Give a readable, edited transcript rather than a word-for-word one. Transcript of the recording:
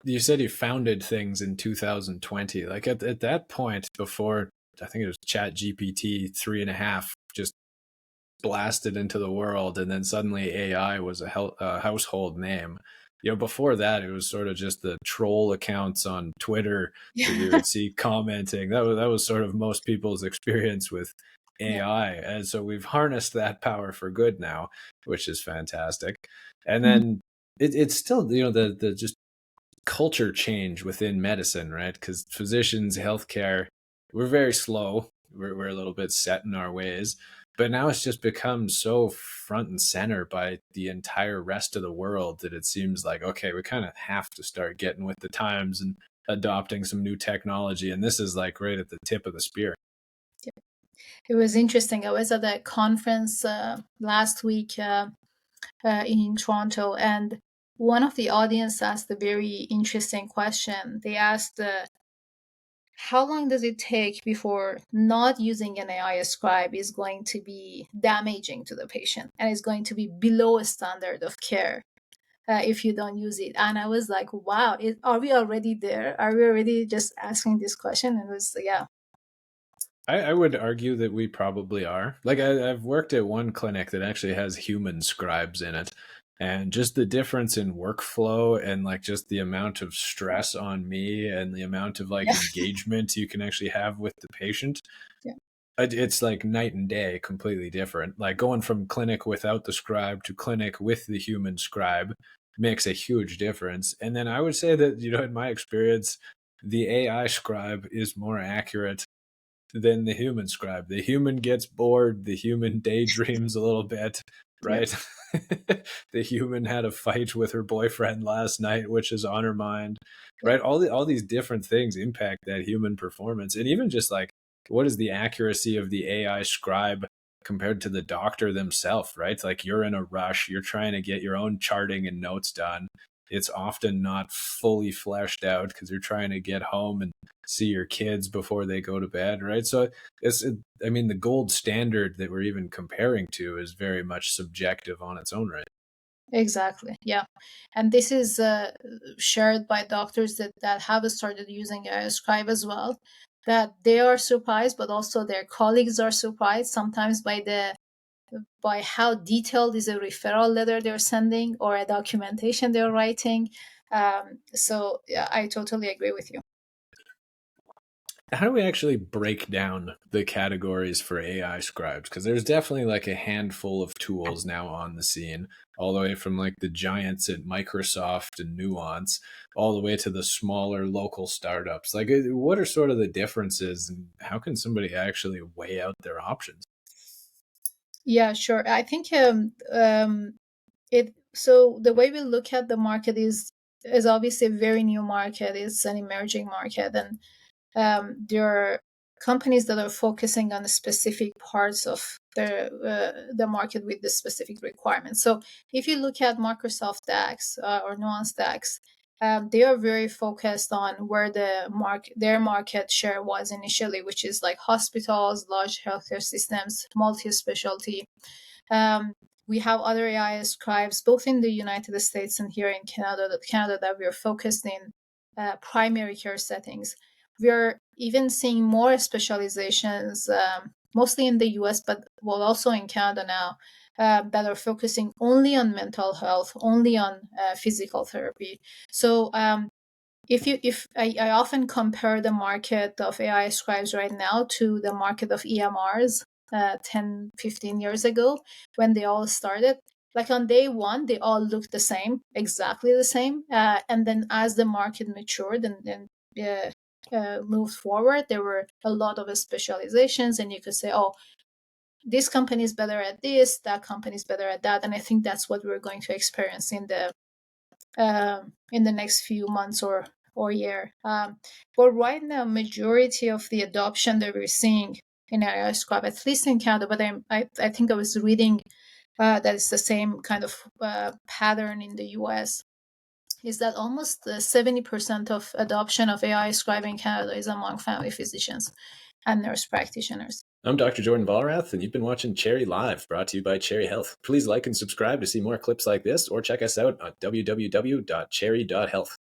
you said you founded things in 2020. Like at that point, before I think it was Chat GPT 3.5 just blasted into the world, and then suddenly AI was a household name. Before that, it was sort of just the troll accounts on Twitter that you Yeah. would see commenting. That was sort of most people's experience with Yeah. AI, and so we've harnessed that power for good now, which is fantastic. And Mhm. then it's still the just culture change within medicine, right? Because physicians, healthcare, we're very slow. We're a little bit set in our ways, but now it's just become so front and center by the entire rest of the world that it seems like, okay, we kind of have to start getting with the times and adopting some new technology. And this is like right at the tip of the spear. It was interesting. I was at a conference last week in Toronto, and one of the audience asked a very interesting question. They asked, how long does it take before not using an AI scribe is going to be damaging to the patient and is going to be below a standard of care if you don't use it? And I was like, wow, are we already there? Are we already just asking this question? And it was, yeah. I would argue that we probably are. Like I've worked at one clinic that actually has human scribes in it, and just the difference in workflow and like just the amount of stress on me and the amount of like Yeah. engagement you can actually have with the patient, Yeah. it's like night and day, completely different. Like going from clinic without the scribe to clinic with the human scribe makes a huge difference. And then I would say that, in my experience, the AI scribe is more accurate than the human scribe. The human gets bored, the human daydreams a little bit, Yep. right? The human had a fight with her boyfriend last night, which is on her mind, Yep. right? All these different things impact that human performance. And even just like what is the accuracy of the AI scribe compared to the doctor themselves, right? Like you're in a rush, you're trying to get your own charting and notes done. It's often not fully fleshed out because you're trying to get home and see your kids before they go to bed, right? So I mean, the gold standard that we're even comparing to is very much subjective on its own right. Exactly. Yeah. And this is shared by doctors that have started using Scribe as well, that they are surprised, but also their colleagues are surprised sometimes by how detailed is a referral letter they're sending or a documentation they're writing. So yeah, I totally agree with you. How do we actually break down the categories for AI scribes? Because there's definitely like a handful of tools now on the scene, all the way from like the giants at Microsoft and Nuance, all the way to the smaller local startups. Like, what are sort of the differences, and how can somebody actually weigh out their options? Yeah, sure. I think it so the way we look at the market is obviously a very new market. It's an emerging market, and there are companies that are focusing on the specific parts of the market with the specific requirements. So if you look at Microsoft DAX or Nuance DAX, they are very focused on where their market share was initially, which is like hospitals, large healthcare systems, multi-specialty. um, we have other AI scribes both in the United States and here in Canada that we are focused in primary care settings. We are even seeing more specializations, mostly in the US, but well, also in Canada now, that are focusing only on mental health, only on physical therapy. So if I often compare the market of AI scribes right now to the market of EMRs 10, 15 years ago when they all started. Like on day one, they all looked the same, exactly the same. And then as the market matured and moved forward, there were a lot of specializations, and you could say, oh, this company is better at this, that company is better at that. And I think that's what we're going to experience in the next few months or year. But right now, majority of the adoption that we're seeing in AI Scribe, at least in Canada, but I think I was reading that it's the same kind of pattern in the US, is that almost 70% of adoption of AI Scribe in Canada is among family physicians and nurse practitioners. I'm Dr. Jordan Vollrath, and you've been watching Cherry Live, brought to you by Cherry Health. Please like and subscribe to see more clips like this, or check us out at www.cherry.health.